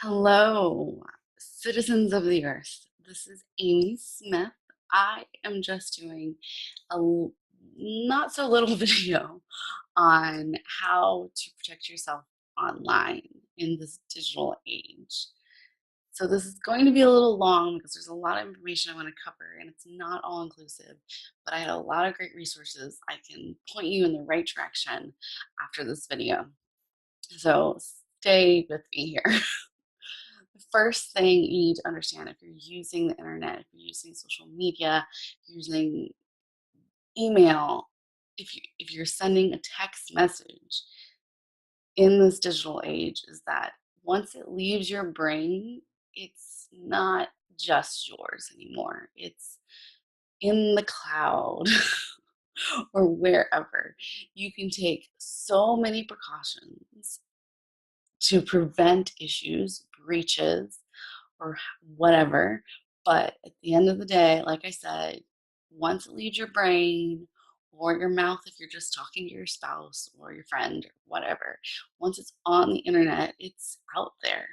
Hello, citizens of the earth. This is Amy Smith. I am just doing a not so little video on how to protect yourself online in this digital age. So this is going to be a little long because there's a lot of information I want to cover and it's not all inclusive, but I had a lot of great resources. I can point you in the right direction after this video. So stay with me here. The first thing you need to understand if you're using the internet, if you're using social media, using email, if you're sending a text message in this digital age, is that once it leaves your brain, it's not just yours anymore. It's in the cloud or wherever. You can take so many precautions to prevent issues, breaches, or whatever. But at the end of the day, like I said, once it leaves your brain or your mouth, if you're just talking to your spouse or your friend or whatever, once it's on the internet, it's out there.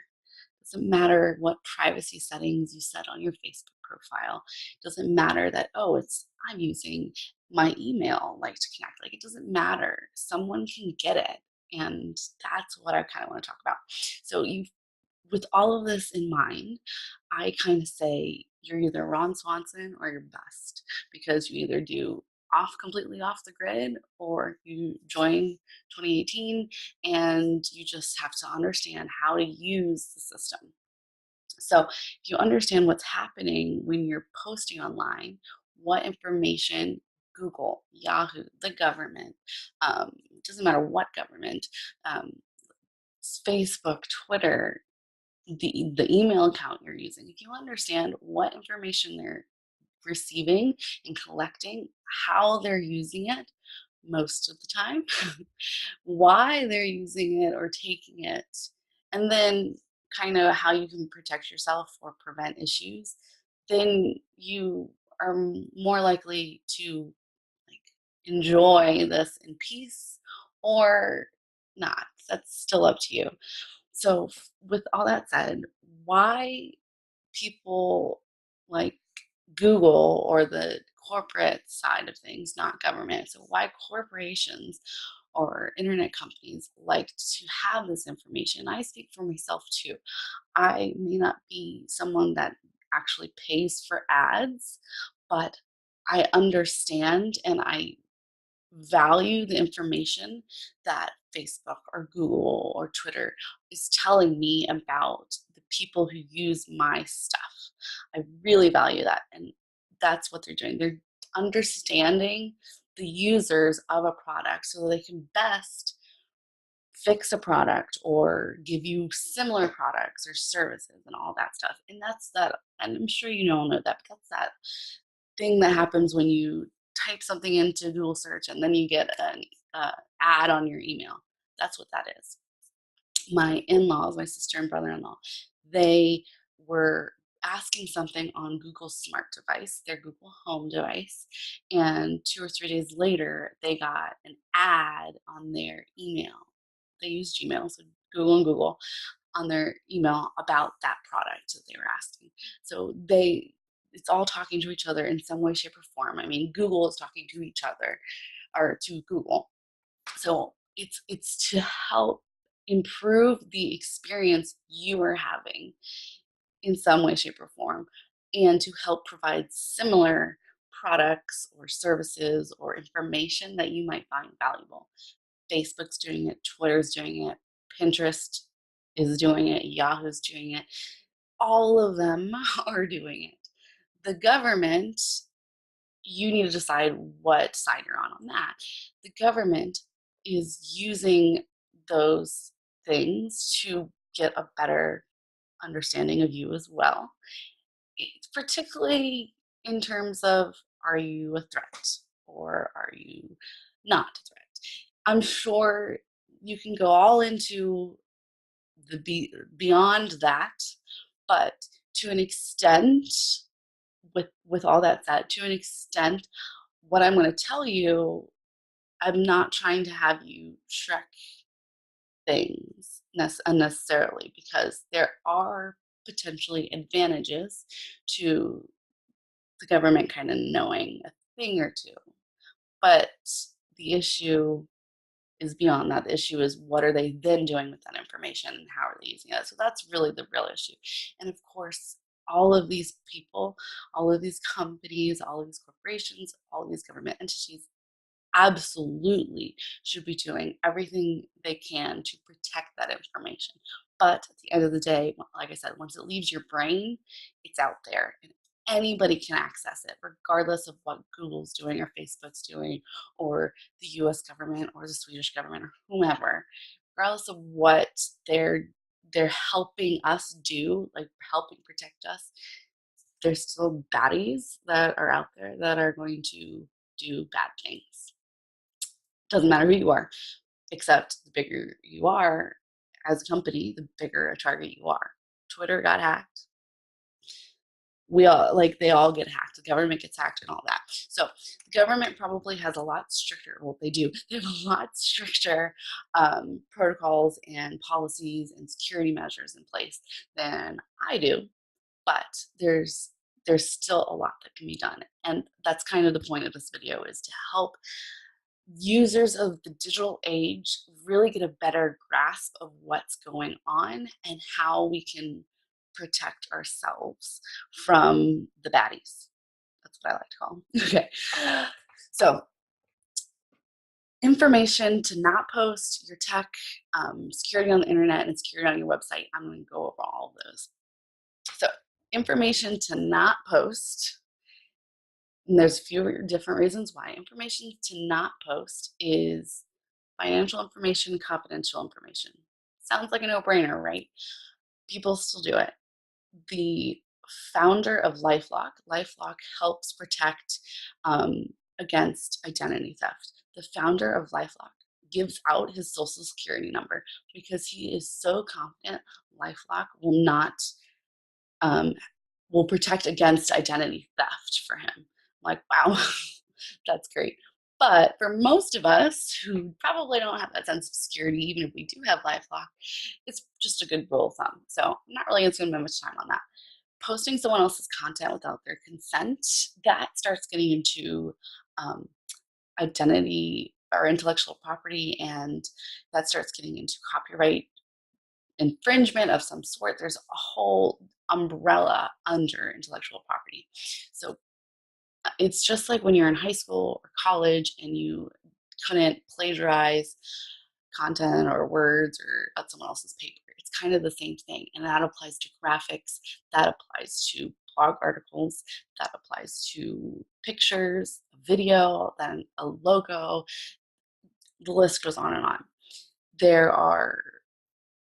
Doesn't matter what privacy settings you set on your Facebook profile. Doesn't matter that, oh, it's I'm using my email like to connect. Like it doesn't matter. Someone can get it. And that's what I kind of want to talk about. So you with all of this in mind, I kind of say you're either Ron Swanson or you're bust because you either do completely off the grid or you join 2018 and you just have to understand how to use the system. So if you understand what's happening when you're posting online, what information Google, Yahoo, the government, doesn't matter what government, um, Facebook, Twitter, the email account you're using, if you understand what information they're receiving and collecting, how they're using it most of the time, why they're using it or taking it, and then kind of how you can protect yourself or prevent issues, then you are more likely to like enjoy this in peace or not. That's still up to you. So, with all that said, why people like Google or the corporate side of things, not government, so why corporations or internet companies like to have this information? I speak for myself too. I may not be someone that actually pays for ads, but I understand and I value the information that Facebook or Google or Twitter is telling me about the people who use my stuff. I really value that. And that's what they're doing. They're understanding the users of a product so they can best fix a product or give you similar products or services and all that stuff. And that's that. And I'm sure you all know that, but that's that thing that happens when you type something into Google search and then you get an ad on your email. That's what that is. My in-laws, my sister and brother-in-law, they were asking something on Google's smart device, their Google Home device, and 2 or 3 days later, they got an ad on their email. They use Gmail, so Google on their email about that product that they were asking. So it's all talking to each other in some way, shape, or form. I mean, Google is talking to each other or to Google. So it's to help improve the experience you are having in some way, shape, or form, and to help provide similar products or services or information that you might find valuable. Facebook's doing it, Twitter's doing it, Pinterest is doing it, Yahoo's doing it. All of them are doing it. The government, you need to decide what side you're on that. The government is using those things to get a better understanding of you as well, particularly in terms of are you a threat or are you not a threat? I'm sure you can go all into beyond that, but to an extent, with all that said, to an extent, what I'm going to tell you, I'm not trying to have you Shrek things. unnecessarily, because there are potentially advantages to the government kind of knowing a thing or two. But the issue is beyond that. The issue is, what are they then doing with that information and how are they using it? So that's really the real issue. And of course, all of these people, all of these companies, all of these corporations, all of these government entities absolutely should be doing everything they can to protect that information. But at the end of the day, like I said, once it leaves your brain, it's out there and anybody can access it, regardless of what Google's doing or Facebook's doing or the US government or the Swedish government or whomever. Regardless of what they're helping us do, like helping protect us, there's still baddies that are out there that are going to do bad things. Doesn't matter who you are, except the bigger you are as a company, the bigger a target you are. Twitter got hacked. We all, like, they all get hacked. The government gets hacked and all that. So the government probably has a lot stricter, well, they do. They have a lot stricter protocols and policies and security measures in place than I do. But there's still a lot that can be done. And that's kind of the point of this video, is to help users of the digital age really get a better grasp of what's going on and how we can protect ourselves from the baddies. That's what I like to call them. Okay. So, information to not post, your tech, security on the internet, and security on your website. I'm going to go over all of those. So, information to not post. And there's a few different reasons why. Information to not post is financial information, confidential information. Sounds like a no-brainer, right? People still do it. The founder of LifeLock helps protect against identity theft. The founder of LifeLock gives out his social security number because he is so confident LifeLock will not will protect against identity theft for him. I'm like, wow, that's great. But for most of us who probably don't have that sense of security, even if we do have LifeLock, it's just a good rule of thumb. So I'm not really going to spend much time on that. Posting someone else's content without their consent, that starts getting into identity or intellectual property, and that starts getting into copyright infringement of some sort. There's a whole umbrella under intellectual property. So it's just like when you're in high school or college and you couldn't plagiarize content or words or at someone else's paper. It's kind of the same thing. And that applies to graphics, that applies to blog articles, that applies to pictures, video, then a logo. The list goes on and on. There are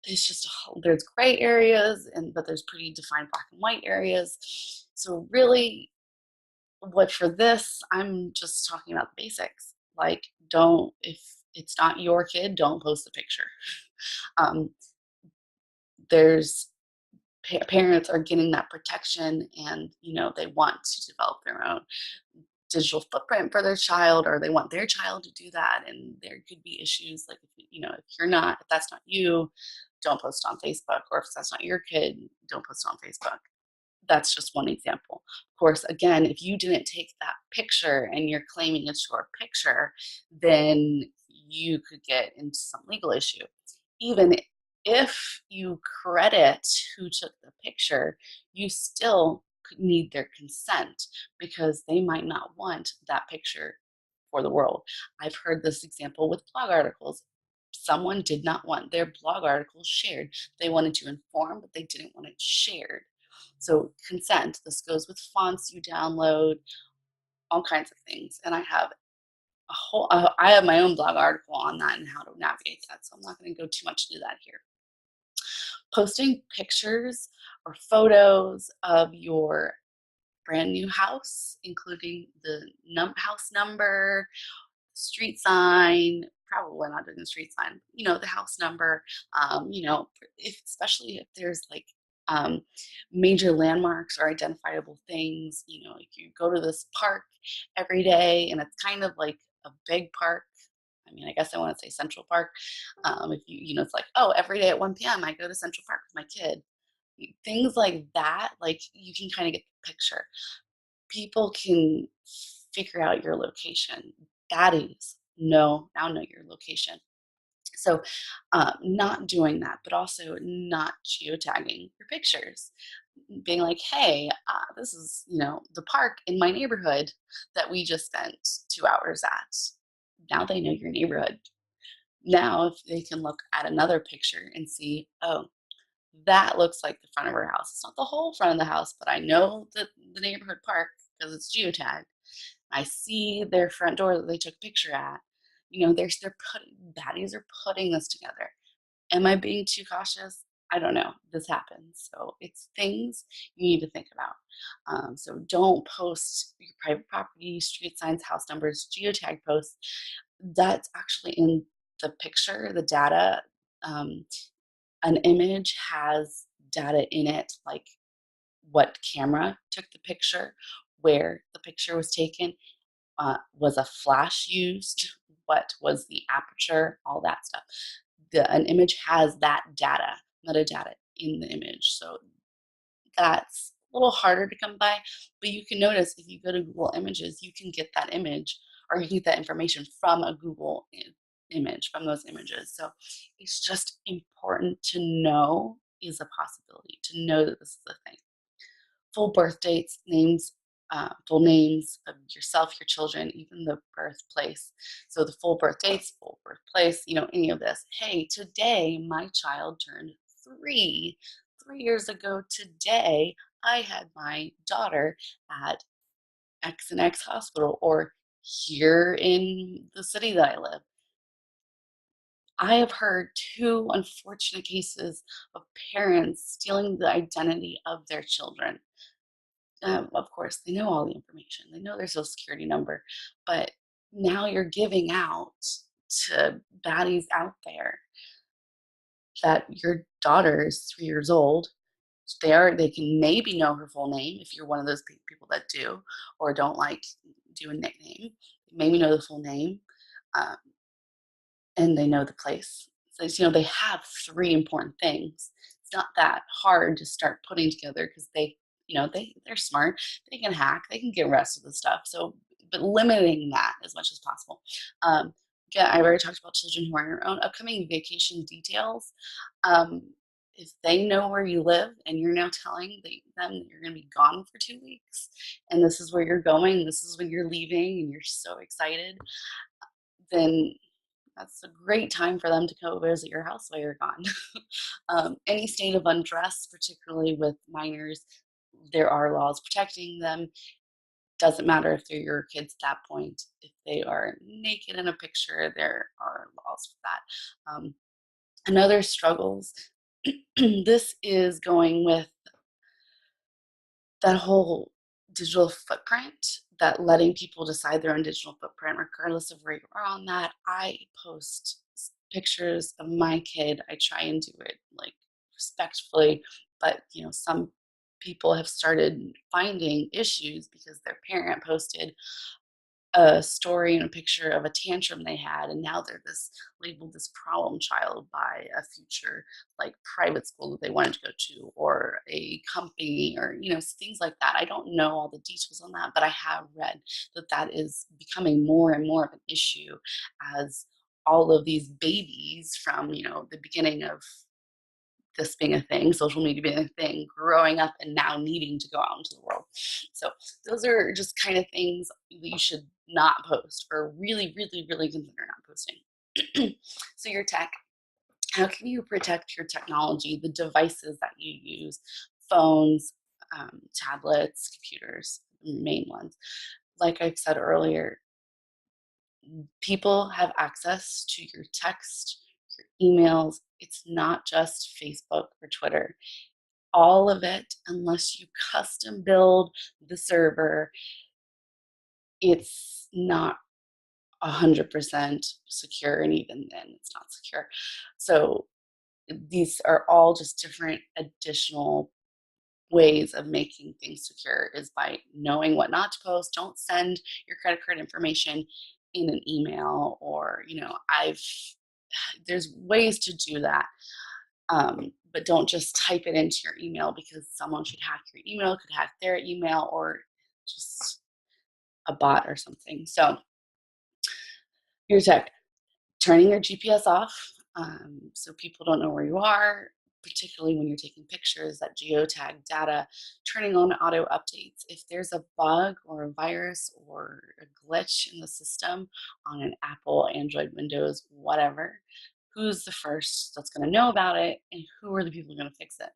it's just there's gray areas, but there's pretty defined black and white areas. So really, what for this, I'm just talking about the basics. Like, don't, if it's not your kid, don't post the picture. Um, there's parents are getting that protection, and they want to develop their own digital footprint for their child, or they want their child to do that. And there could be issues like, if that's not you, don't post on Facebook, or if that's not your kid, don't post on Facebook. That's just one example. Of course, again, if you didn't take that picture and you're claiming it's your picture, then you could get into some legal issue. Even if you credit who took the picture, you still could need their consent, because they might not want that picture for the world. I've heard this example with blog articles. Someone did not want their blog articles shared. They wanted to inform, but they didn't want it shared. So consent, this goes with fonts you download, all kinds of things. And I have I have my own blog article on that and how to navigate that. So I'm not going to go too much into that here. Posting pictures or photos of your brand new house, including the house number, street sign, probably not doing the street sign, the house number, especially if there's like major landmarks or identifiable things, if you go to this park every day and it's kind of like a big park. I I mean, I guess I want to say Central Park. If it's like, oh, every day at 1 p.m. I go to Central Park with my kid. Things like that, like you can kind of get the picture. People can figure out your location. Daddies now know your location. So, not doing that, but also not geotagging your pictures. Being like, hey, this is, the park in my neighborhood that we just spent 2 hours at. Now they know your neighborhood. Now, if they can look at another picture and see, oh, that looks like the front of her house. It's not the whole front of the house, but I know the neighborhood park because it's geotagged. I see their front door that they took a picture at. They're putting baddies are putting this together. Am I being too cautious? I don't know. This happens. So it's things you need to think about. So don't post your private property, street signs, house numbers, geotag posts. That's actually in the picture, the data. Um, an image has data in it, like what camera took the picture, where the picture was taken, was a flash used, what was the aperture, all that stuff. An image has that data, metadata in the image. So that's a little harder to come by, but you can notice if you go to Google Images, you can get that image or you can get that information from a Google image, from those images. So it's just important to know is a possibility, to know that this is a thing. Full birth dates, names, full names of yourself, your children, even the birthplace. So the full birth dates, full birthplace, any of this. Hey, today my child turned 3. 3 years ago today, I had my daughter at X and X hospital, or here in the city that I live. I have heard 2 unfortunate cases of parents stealing the identity of their children. Of course, they know all the information. They know their social security number, but now you're giving out to baddies out there that your daughter is 3 years old. They can maybe know her full name if you're one of those people that do or don't like do a nickname. Maybe know the full name, um, and they know the place. So they have 3 important things. It's not that hard to start putting together because they're smart. They can hack. They can get rest of the stuff. So, but limiting that as much as possible. Again, I already talked about children who are on your own. Upcoming vacation details. Um, if they know where you live and you're now telling them that you're going to be gone for 2 weeks and this is where you're going, this is when you're leaving, and you're so excited, then that's a great time for them to go visit your house while you're gone. Any state of undress, particularly with minors, there are laws protecting them. Doesn't matter if they're your kids at that point. If they are naked in a picture, there are laws for that. Another struggles, this is going with that whole digital footprint, that letting people decide their own digital footprint, regardless of where you are on that. I post pictures of my kid. I try and do it like respectfully, but some people have started finding issues because their parent posted a story and a picture of a tantrum they had, and now they're labeled this problem child by a future like private school that they wanted to go to, or a company, or things like that. I don't know all the details on that, but I have read that is becoming more and more of an issue as all of these babies from the beginning of this being a thing, social media being a thing, growing up and now needing to go out into the world. So those are just kind of things that you should not post, or really, really, really consider not posting. So your tech, how can you protect your technology, the devices that you use, phones, tablets, computers, main ones? Like I said earlier, people have access to your text, your emails. It's not just Facebook or Twitter. All of it, unless you custom build the server, it's not 100% secure, and even then it's not secure. So these are all just different additional ways of making things secure, is by knowing what not to post. Don't send your credit card information in an email, or, there's ways to do that. But don't just type it into your email, because someone could hack your email, could hack their email, or just a bot or something. So your tech, turning your GPS off, so people don't know where you are, particularly when you're taking pictures, that geotag data, turning on auto updates. If there's a bug or a virus or a glitch in the system on an Apple, Android, Windows, whatever, who's the first that's going to know about it, and who are the people going to fix it?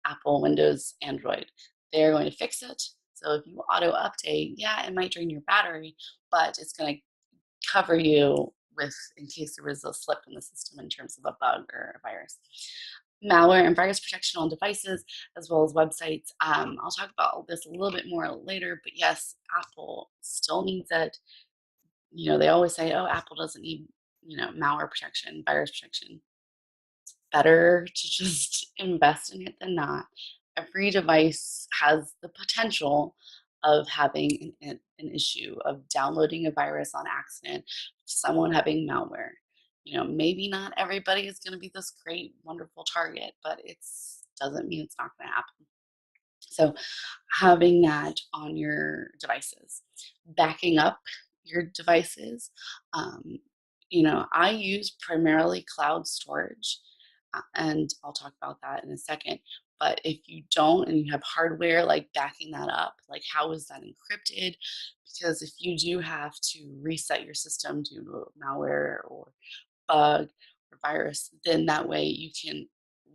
Apple, Windows, Android. They're going to fix it. So if you auto update, yeah, it might drain your battery, but it's going to cover you with, in case there was a slip in the system in terms of a bug or a virus. Malware and virus protection on devices, as well as websites. I'll talk about this a little bit more later, but yes, Apple still needs it. They always say, oh, Apple doesn't need, malware protection, virus protection. Better to just invest in it than not. Every device has the potential of having an issue, of downloading a virus on accident, someone having malware. Maybe not everybody is going to be this great, wonderful target, but it's doesn't mean it's not going to happen. So having that on your devices, backing up your devices. Um, I use primarily cloud storage, and I'll talk about that in a second. But if you don't and you have hardware like backing that up, like how is that encrypted? Because if you do have to reset your system due to malware or bug or virus, then that way you can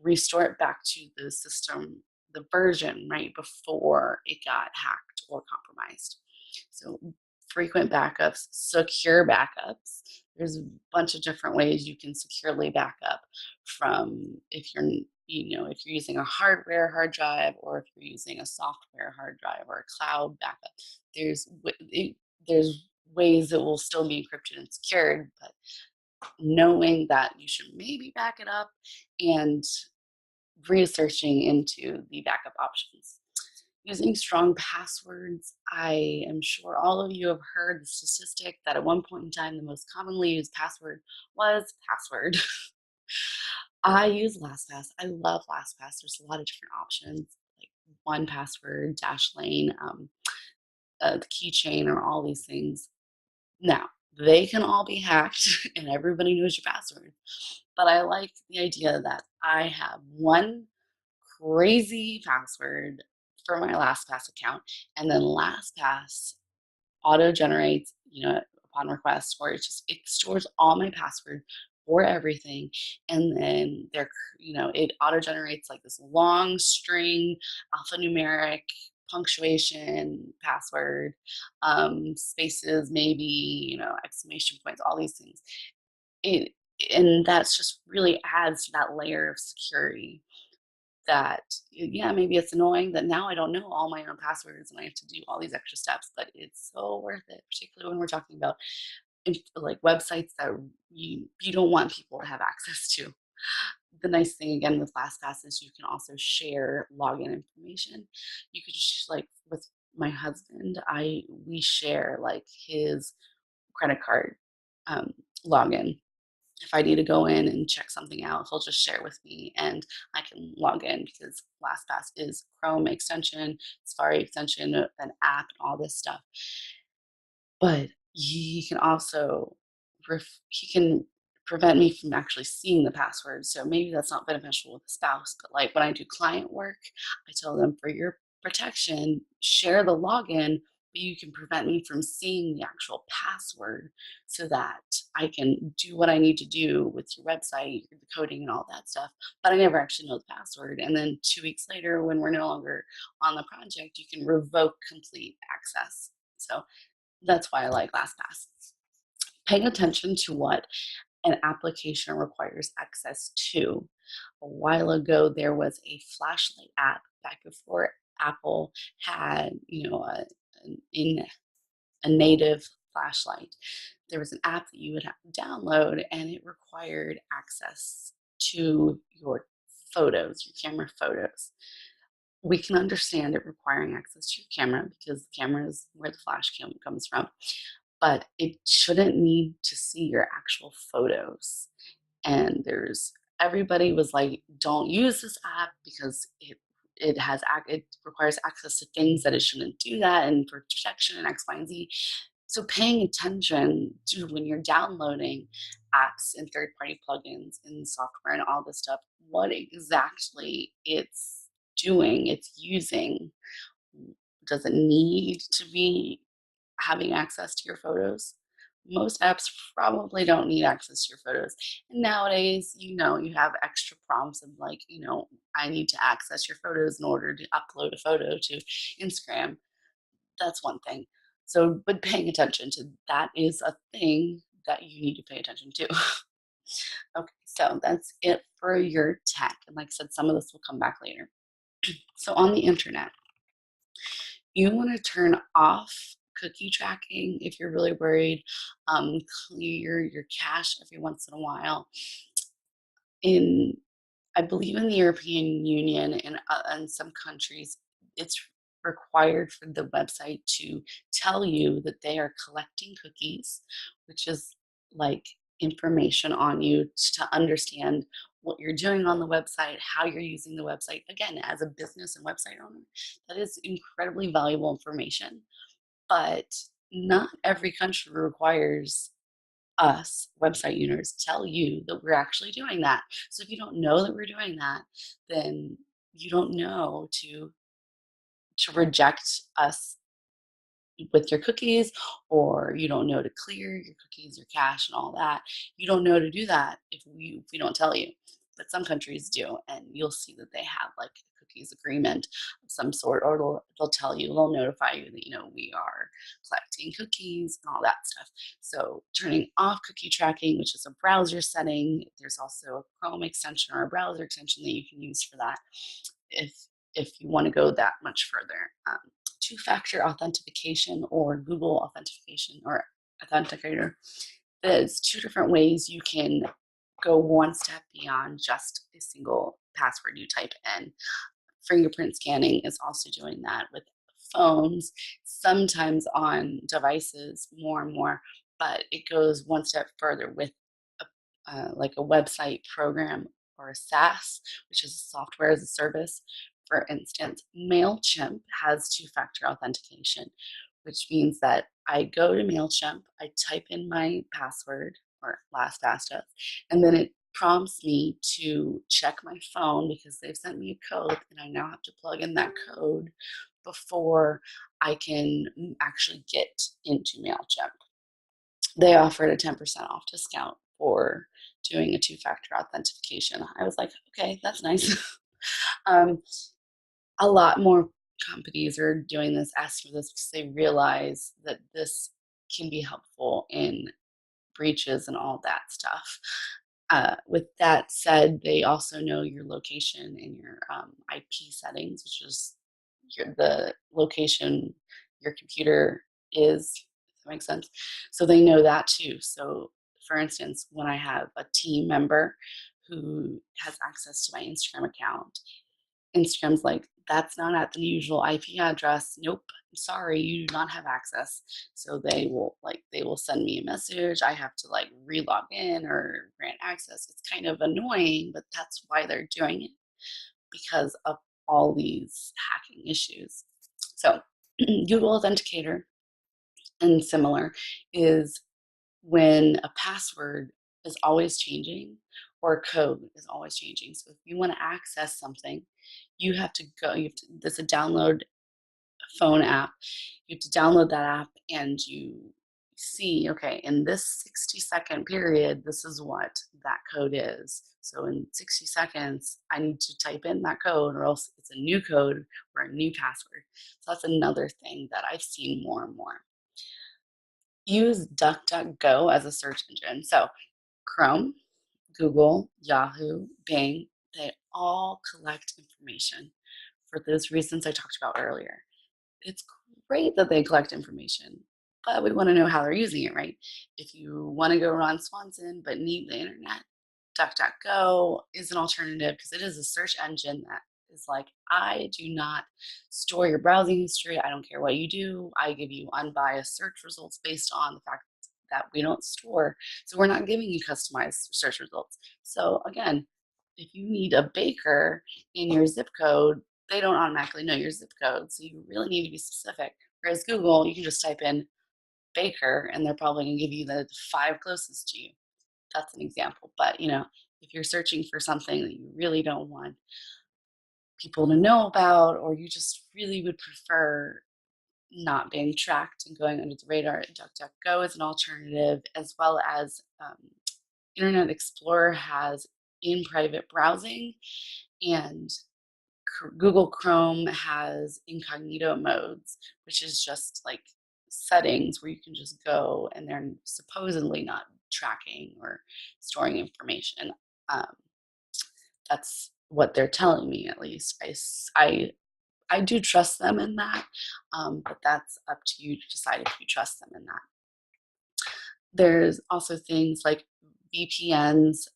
restore it back to the system, the version right before it got hacked or compromised. So frequent backups, secure backups. There's a bunch of different ways you can securely back up from, if you're using a hardware hard drive, or if you're using a software hard drive or a cloud backup. There's there's ways that will still be encrypted and secured, but knowing that you should maybe back it up, and researching into the backup options. Using strong passwords. I am sure all of you have heard the statistic that at one point in time, the most commonly used password was password. I use LastPass. I love LastPass. There's a lot of different options, like 1Password, Dashlane, the keychain, or all these things. Now, they can all be hacked and everybody knows your password. But I like the idea that I have one crazy password for my LastPass account, and then LastPass auto generates, upon request, or it stores all my password for everything, and then it auto generates like this long string, alphanumeric, punctuation, password, spaces, maybe, exclamation points, all these things. It and that's just really adds to that layer of security. That, yeah, maybe it's annoying that now I don't know all my own passwords and I have to do all these extra steps, but it's so worth it, particularly when we're talking about like websites that you don't want people to have access to. The nice thing again with LastPass is you can also share login information. You could like with my husband, I we share like his credit card um, login. If I need to go in and check something out, he'll just share with me and I can log in, because LastPass is Chrome extension, Safari extension, an app, and all this stuff. But he can also he can prevent me from actually seeing the password. So maybe that's not beneficial with a spouse. But like when I do client work, I tell them, for your protection, share the login, but you can prevent me from seeing the actual password, so that I can do what I need to do with your website, the coding, and all that stuff. But I never actually know the password. And then 2 weeks later, when we're no longer on the project, you can revoke complete access. So that's why I like LastPass. Paying attention to what an application requires access to. A while ago, there was a flashlight app back before Apple had, in a native flashlight. There was an app that you would have to download, and it required access to your photos, your camera photos. We can understand it requiring access to your camera, because the camera is where the flash comes from. but it shouldn't need to see your actual photos. And there's everybody was like, "Don't use this app because it requires access to things that it shouldn't do that, and for protection and X, Y, and Z." So paying attention to when you're downloading apps and third-party plugins and software and all this stuff, what exactly it's doing, it's using. Does it need to be having access to your photos? Most apps probably don't need access to your photos. And nowadays, you have extra prompts of like, I need to access your photos in order to upload a photo to Instagram. That's one thing. So, but paying attention to that is a thing that you need to pay attention to. Okay, so that's it for your tech. And like I said, some of this will come back later. So, on the internet, you want to turn off cookie tracking if you're really worried. Clear your cache every once in a while. In I believe in the European Union and in some countries, it's required for the website to tell you that they are collecting cookies, which is like information on you to understand what you're doing on the website, how you're using the website. Again, as a business and website owner, that is incredibly valuable information. But not every country requires us website owners tell you that we're actually doing that. So if you don't know that we're doing that, then you don't know to reject us with your cookies, or you don't know to clear your cookies, your cache, and all that. You don't know to do that if we don't tell you. But some countries do, and you'll see that they have like a cookies agreement of some sort, or they'll tell you, they'll notify you that we are collecting cookies and all that stuff. So turning off cookie tracking, which is a browser setting, there's also a Chrome extension or a browser extension that you can use for that if you want to go that much further. Two-factor authentication or Google authentication or authenticator. There's two different ways you can go one step beyond just a single password you type in. Fingerprint scanning is also doing that with phones, sometimes on devices more and more, but it goes one step further with like a website program or a SaaS, which is a software as a service. For instance, MailChimp has two-factor authentication, which means that I go to MailChimp, I type in my password or LastPass, and then it prompts me to check my phone because they've sent me a code, and I now have to plug in that code before I can actually get into MailChimp. They offered a 10% off discount for doing a two-factor authentication. I was like, okay, that's nice. um, a lot more companies are doing this, asking for this because they realize that this can be helpful in breaches and all that stuff. With that said, they also know your location and your IP settings, which is the location your computer is. If that makes sense. So they know that too. So, for instance, when I have a team member who has access to my Instagram account, Instagram's like, "That's not at the usual IP address. Nope, I'm sorry, you do not have access." So they will send me a message. I have to like re-log in or grant access. It's kind of annoying, but that's why they're doing it, because of all these hacking issues. So Google Authenticator and similar is when a password is always changing or a code is always changing. So if you want to access something, you have to go, there's a download phone app. You have to download that app and you see, okay, in this 60-second period, this is what that code is. So in 60 seconds, I need to type in that code or else it's a new code or a new password. So that's another thing that I've seen more and more. Use DuckDuckGo as a search engine. So Chrome, Google, Yahoo, Bing, they all collect information for those reasons I talked about earlier. It's great that they collect information, but we want to know how they're using it, right? If you want to go Ron Swanson but need the internet, DuckDuckGo is an alternative because it is a search engine that is like, I do not store your browsing history. I don't care what you do. I give you unbiased search results based on the fact that we don't store. So we're not giving you customized search results. So again, if you need a baker in your zip code, they don't automatically know your zip code. So you really need to be specific. Whereas Google, you can just type in baker and they're probably going to give you the 5 closest to you. That's an example. But, if you're searching for something that you really don't want people to know about, or you just really would prefer not being tracked and going under the radar, DuckDuckGo is an alternative, as well as Internet Explorer has in private browsing, and Google Chrome has incognito modes, which is just like settings where you can just go and they're supposedly not tracking or storing information. Um, that's what they're telling me, at least. I do trust them in that, but that's up to you to decide if you trust them in that. There's also things like VPNs,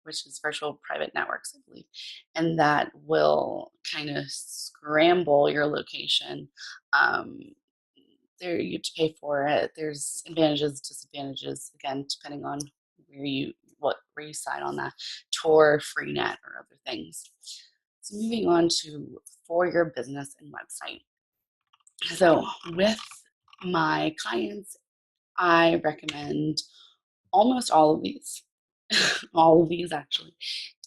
which is virtual private networks, I believe, and that will kind of scramble your location. Um, there you have to pay for it. There's advantages, disadvantages, again, depending on where you sign on that, Tor, Freenet, or other things. So moving on to for your business and website. So with my clients, I recommend almost all of these, all of these actually,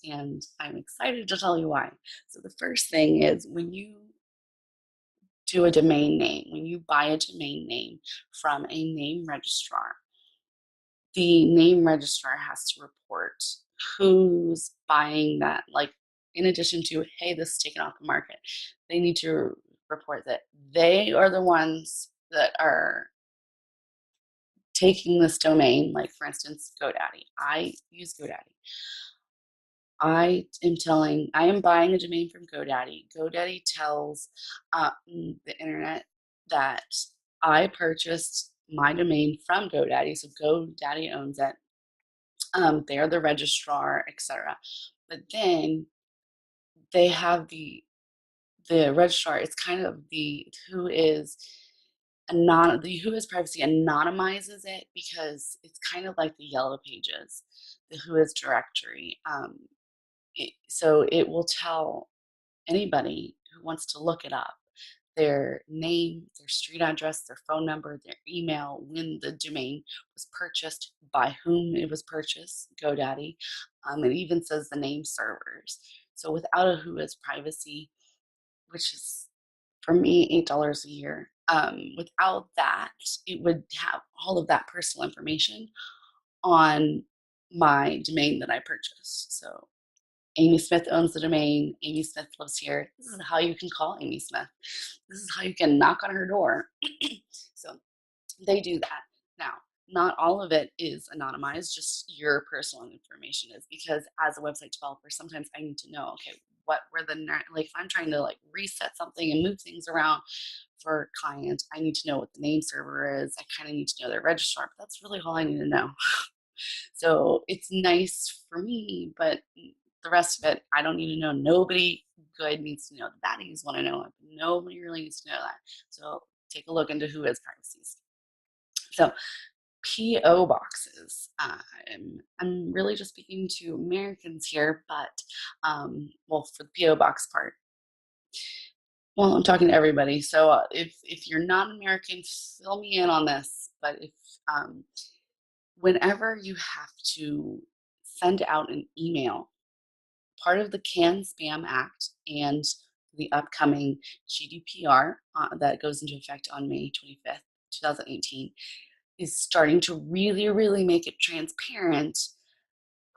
and I'm excited to tell you why. So the first thing is when you do a domain name, when you buy a domain name from a name registrar, the name registrar has to report who's buying that. Like, in addition to, hey, this is taken off the market, they need to report that they are the ones that are taking this domain. Like, for instance, GoDaddy. I use GoDaddy. I am buying a domain from GoDaddy. GoDaddy tells the internet that I purchased my domain from GoDaddy, so GoDaddy owns it. They're the registrar, etc. But then they have the registrar. It's kind of the who is who is privacy anonymizes it, because it's kind of like the Yellow Pages, the who is directory. So it will tell anybody who wants to look it up their name, their street address, their phone number, their email, when the domain was purchased, by whom it was purchased, GoDaddy. It even says the name servers. So without a who is privacy, which is for me $8 a year, without that, it would have all of that personal information on my domain that I purchased. So Amy Smith owns the domain. Amy Smith lives here. This is how you can call Amy Smith. This is how you can knock on her door. So they do that. Now, not all of it is anonymized, just your personal information is, because as a website developer, sometimes I need to know, okay, what were like if I'm trying to like reset something and move things around for clients, I need to know what the name server is. I kind of need to know their registrar, but that's really all I need to know. So it's nice for me, but the rest of it, I don't need to know. Nobody good needs to know. The baddies want to know it, but nobody really needs to know that. So take a look into who is privacies. So PO boxes. I'm really just speaking to Americans here, but well, for the PO box part, well, I'm talking to everybody. So if you're not American, fill me in on this. But if whenever you have to send out an email, part of the CAN-SPAM Act and the upcoming GDPR that goes into effect on May 25th, 2018, is starting to really, really make it transparent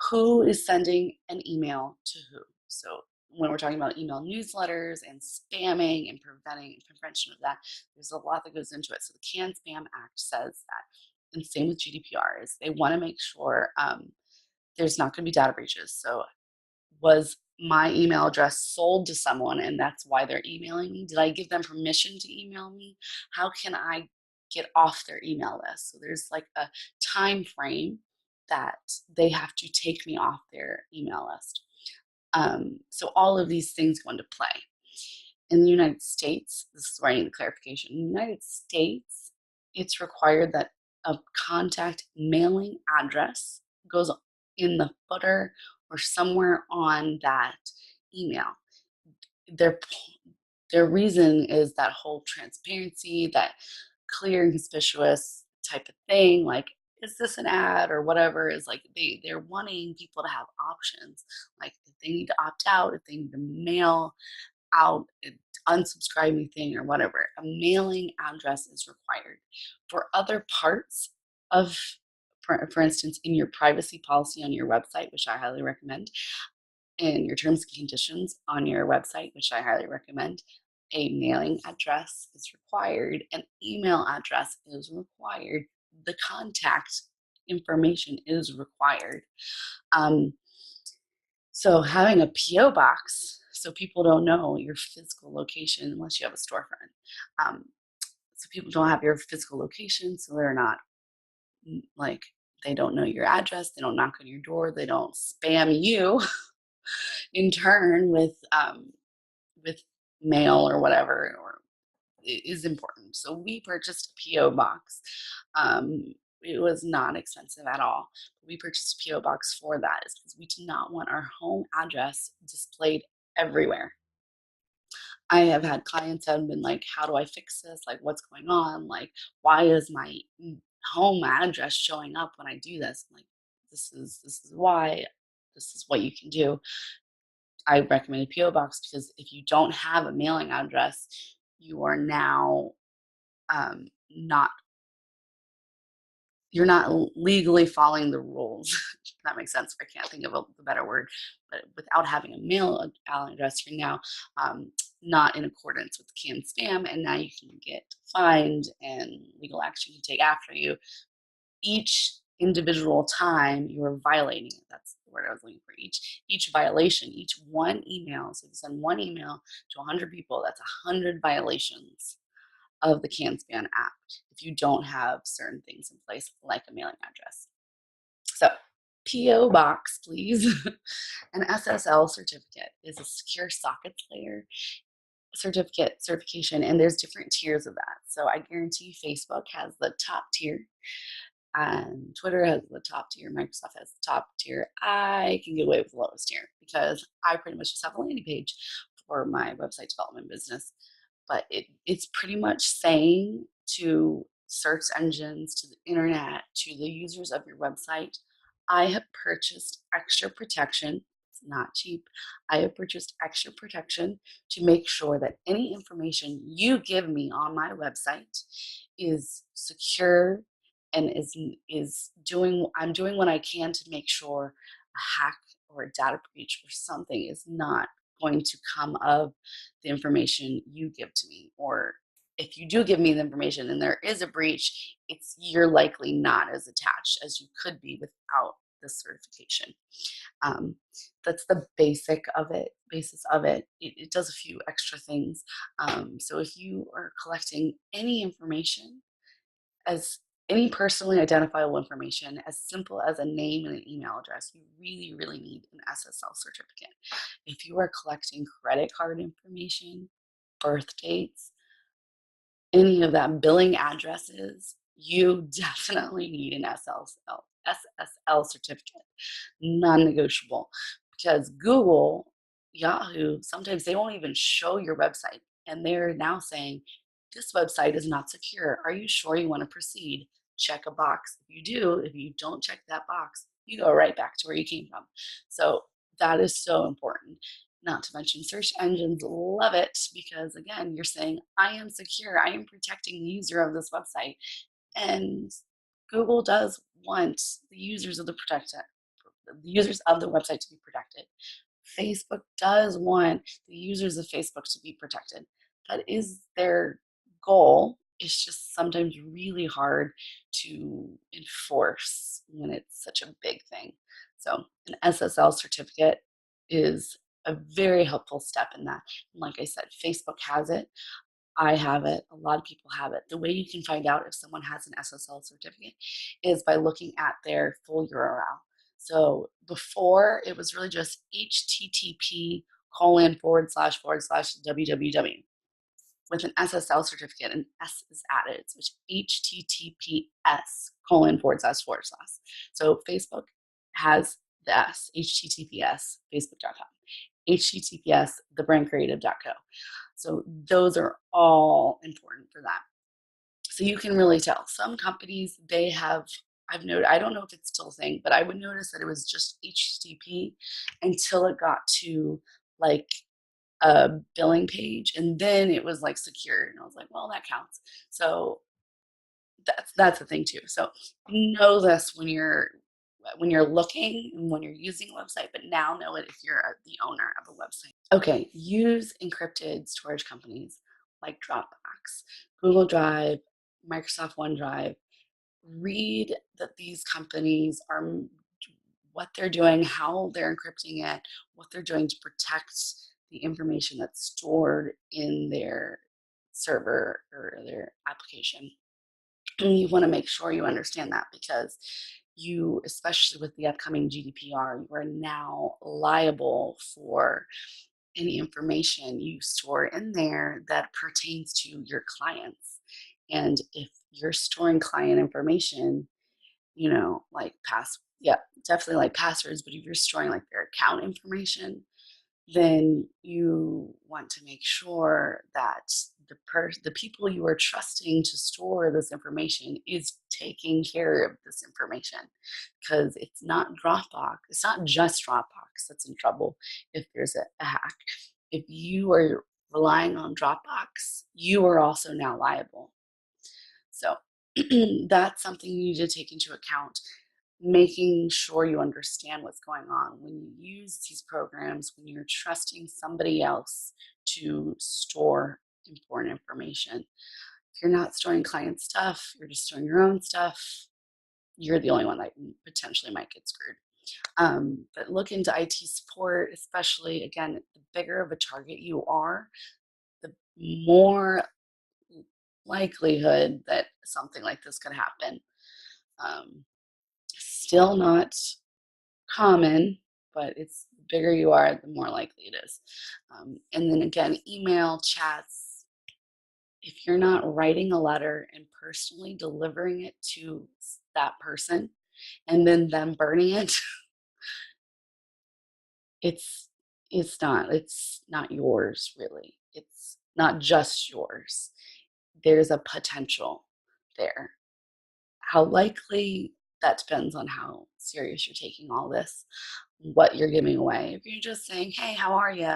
who is sending an email to who. So when we're talking about email newsletters and spamming and prevention of that, there's a lot that goes into it. So the CAN-SPAM Act says that, and same with GDPR, is they want to make sure there's not going to be data breaches. So was my email address sold to someone and that's why they're emailing me? Did I give them permission to email me? How can I get off their email list? So there's like a time frame that they have to take me off their email list. So all of these things go into play. In the United States, this is where I need a clarification. In the United States, it's required that a contact mailing address goes in the footer or somewhere on that email. Their their reason is that whole transparency, that clear and conspicuous type of thing, like, is this an ad or whatever, is like they're wanting people to have options. Like if they need to opt out, if they need to mail out, unsubscribe anything or whatever, a mailing address is required. For other parts of, for instance, in your privacy policy on your website, which I highly recommend, and your terms and conditions on your website, which I highly recommend, a mailing address is required, an email address is required, the contact information is required. Um, so having a PO box, so people don't know your physical location unless you have a storefront. Um, so people don't have your physical location, so they're not like, they don't know your address, they don't knock on your door, they don't spam you in turn with mail or whatever, or is important. So we purchased a PO box. It was not expensive at all. We purchased a PO box for that is because we do not want our home address displayed everywhere. I have had clients that have been like, "How do I fix this? Like, what's going on? Like, why is my home address showing up when I do this?" I'm like, this is why. This is what you can do. I recommend a PO box because if you don't have a mailing address, you are now not you're not legally following the rules. If that makes sense. I can't think of a better word, but without having a mail address, you're now not in accordance with canned spam, and now you can get fined and legal action can take after you each individual time you are violating it. That's the word I was looking for. Each violation, each one email. So if you send one email to 100 people, that's 100 violations of the CanSpan app if you don't have certain things in place, like a mailing address. So PO box, please. An SSL certificate is a secure sockets layer certification, and there's different tiers of that. So I guarantee Facebook has the top tier, and Twitter has the top tier, Microsoft has the top tier. I can get away with the lowest tier because I pretty much just have a landing page for my website development business. But it's pretty much saying to search engines, to the internet, to the users of your website, I have purchased extra protection. It's not cheap. I have purchased extra protection to make sure that any information you give me on my website is secure and is doing I'm doing what I can to make sure a hack or a data breach or something is not going to come of the information you give to me. Or if you do give me the information and there is a breach, you're likely not as attached as you could be without the certification. um, that's the basis of it. It does a few extra things. So if you are collecting any information, as any personally identifiable information as simple as a name and an email address, you really, really need an SSL certificate. If you are collecting credit card information, birth dates, any of that, billing addresses, you definitely need an SSL certificate, non-negotiable, because Google, Yahoo, sometimes they won't even show your website, and they're now saying, this website is not secure. Are you sure you want to proceed? Check a box. If you do, if you don't check that box, you go right back to where you came from. So that is so important. Not to mention search engines love it because, again, you're saying, I am secure, I am protecting the user of this website. And Google does want the users of the users of the website to be protected. Facebook does want the users of Facebook to be protected. That is their goal. It's just sometimes really hard to enforce when it's such a big thing. So an SSL certificate is a very helpful step in that. And like I said, Facebook has it. I have it. A lot of people have it. The way you can find out if someone has an SSL certificate is by looking at their full URL. So before, it was really just http://www with an SSL certificate, an S is added. So it's https://. So Facebook has the S, https, facebook.com, https, thebrandcreative.co. So those are all important for that. So you can really tell. Some companies, they have, I've noted, I don't know if it's still a thing, but I would notice that it was just HTTP until it got to like a billing page, and then it was like secure, and I was like, well, that counts. So that's the thing too. So know this when you're looking and when you're using a website, but now know it if you're the owner of a website. Okay, use encrypted storage companies like Dropbox, Google Drive, Microsoft OneDrive. Read that these companies are what they're doing, how they're encrypting it, what they're doing to protect the information that's stored in their server or their application. And you want to make sure you understand that because you, especially with the upcoming GDPR, you are now liable for any information you store in there that pertains to your clients. And if you're storing client information, like yeah, definitely like passwords, but if you're storing like their account information, then you want to make sure that the people you are trusting to store this information is taking care of this information, because it's not Dropbox. It's not just Dropbox that's in trouble if there's a hack. If you are relying on Dropbox, you are also now liable. So that's something you need to take into account, making sure you understand what's going on when you use these programs, when you're trusting somebody else to store important information. If you're not storing client stuff, you're just storing your own stuff, you're the only one that potentially might get screwed. But look into IT support, especially, again, the bigger of a target you are, the more likelihood that something like this could happen. Still not common, but it's the bigger you are, the more likely it is. And then again, email, chats. If you're not writing a letter and personally delivering it to that person and then them burning it, it's it's not yours really. It's not just yours. There's a potential there. How likely, that depends on how serious you're taking all this, what you're giving away. If you're just saying, "Hey, how are you?"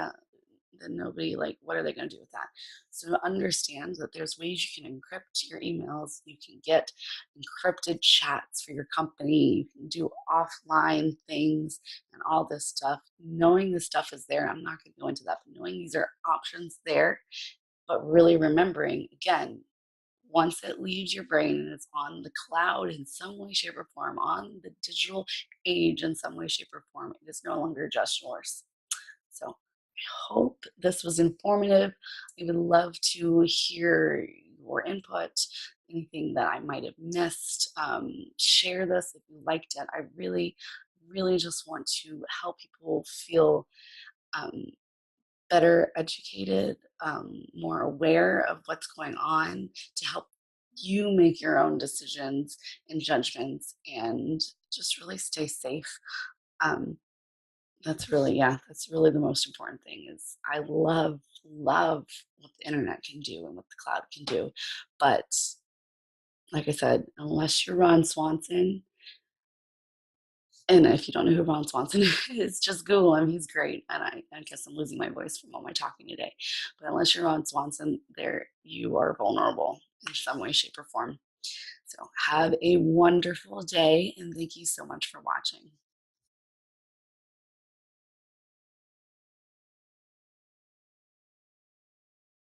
Then nobody, like, what are they going to do with that? So understand that there's ways you can encrypt your emails. You can get encrypted chats for your company. You can do offline things and all this stuff. Knowing this stuff is there, I'm not going to go into that, but knowing these are options there, but really remembering, again, once it leaves your brain and it's on the cloud in some way, shape, or form, on the digital age in some way, shape, or form, it is no longer just yours. So I hope this was informative. I would love to hear your input, anything that I might have missed. Share this if you liked it. I really, really just want to help people feel um, better educated, more aware of what's going on, to help you make your own decisions and judgments and just really stay safe. Um, that's really the most important thing. Is I love what the internet can do and what the cloud can do. But like I said, unless you're Ron Swanson, and if you don't know who Ron Swanson is, just Google him. He's great. And I guess I'm losing my voice from all my talking today. But unless you're Ron Swanson, there you are vulnerable in some way, shape, or form. So have a wonderful day, and thank you so much for watching.